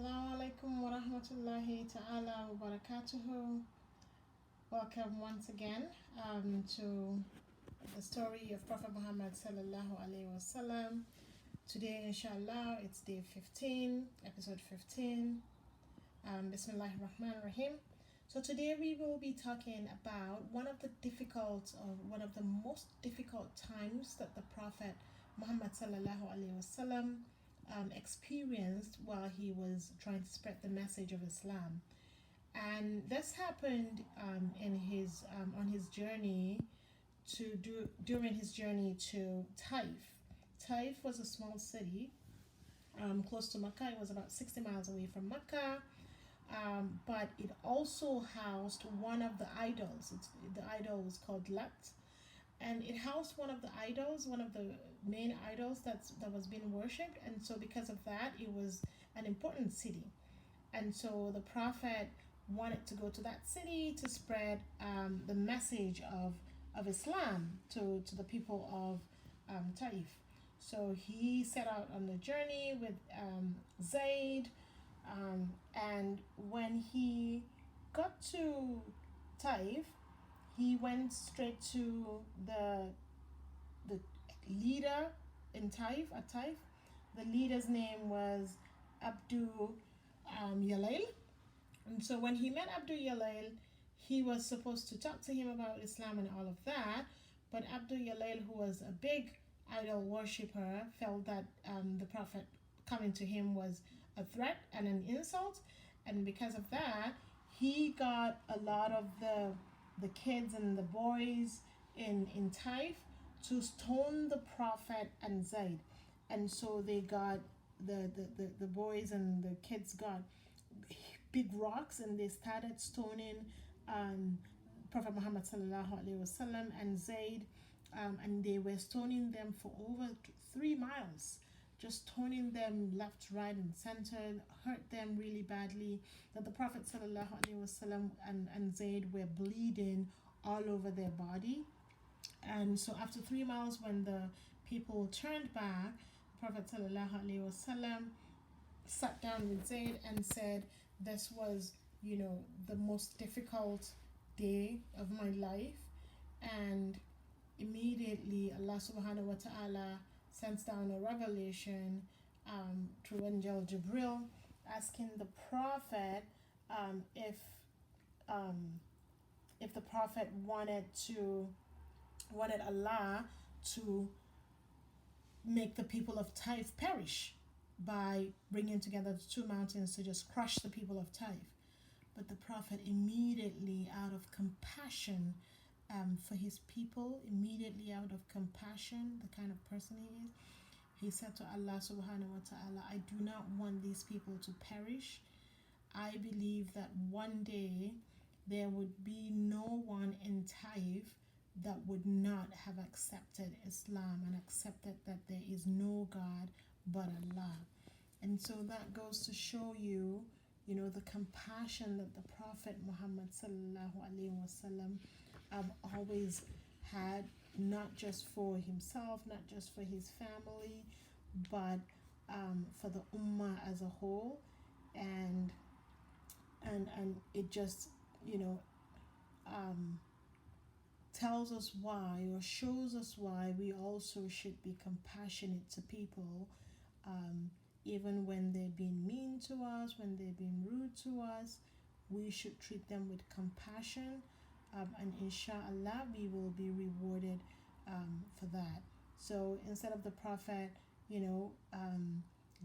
Assalamu alaikum wa rahmatullahi ta'ala wa barakatuhu. Welcome once again to the story of Prophet Muhammad sallallahu alaihi wasallam. Today, inshallah, it's day 15, episode 15. Bismillahir Rahmanir Rahim. So today we will be talking about one of the most difficult times that the Prophet Muhammad sallallahu alaihi wasallam experienced while he was trying to spread the message of Islam. And this happened on his journey during his journey to Taif. Taif was a small city close to Mecca. It was about 60 miles away from Mecca. But it also housed one of the idols. The idol was called Lat, and it housed one of the main idols that was being worshipped. And so because of that, it was an important city. And so the Prophet wanted to go to that city to spread the message of Islam to the people of Taif. So he set out on the journey with Zayd, and when he got to Taif, he went straight to the leader in Taif. At Taif, the leader's name was Abdul Yalail. And so when he met Abdul Yalail, he was supposed to talk to him about Islam and all of that. But Abdul Yalail, who was a big idol worshipper, felt that the Prophet coming to him was a threat and an insult. And because of that, he got a lot of the kids and the boys in Taif to stone the Prophet and Zayd. And so they got the boys and the kids got big rocks, and they started stoning Prophet Muhammad sallallahu alaihi wasallam and Zayd, and they were stoning them for over 3 miles, just stoning them left, right, and center, hurt them really badly, that the Prophet sallallahu alaihi wasallam and Zayd were bleeding all over their body. And so after 3 miles, when the people turned back, the Prophet sallallahu alaihi wasallam sat down with Zayd and said, this was, the most difficult day of my life. And immediately Allah subhanahu wa ta'ala sends down a revelation through Angel Jibril, asking the Prophet if the Prophet wanted Allah to make the people of Taif perish by bringing together the two mountains to just crush the people of Taif. But the Prophet immediately, out of compassion for his people, immediately out of compassion, the kind of person he is, he said to Allah subhanahu wa ta'ala, I do not want these people to perish. I believe that one day there would be no one in Taif that would not have accepted Islam and accepted that there is no God but Allah. And so that goes to show you, the compassion that the Prophet Muhammad sallallahu alaihi wasallam always had, not just for himself, not just for his family, but for the ummah as a whole. And it just, tells us why, or shows us why we also should be compassionate to people, even when they're being mean to us, when they're being rude to us. We should treat them with compassion, and inshallah we will be rewarded for that. So instead of the Prophet,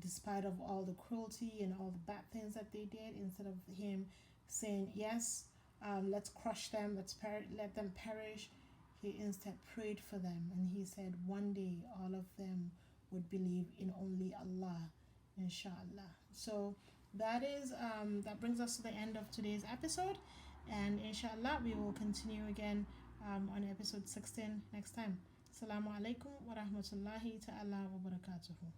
despite of all the cruelty and all the bad things that they did, instead of him saying yes, let's crush them, let them perish, he instead prayed for them, and he said one day all of them would believe in only Allah, inshallah. So that brings us to the end of today's episode, and inshallah we will continue again on episode 16 next time. Assalamu alaikum wa rahmatullahi ta'ala wa barakatuhu.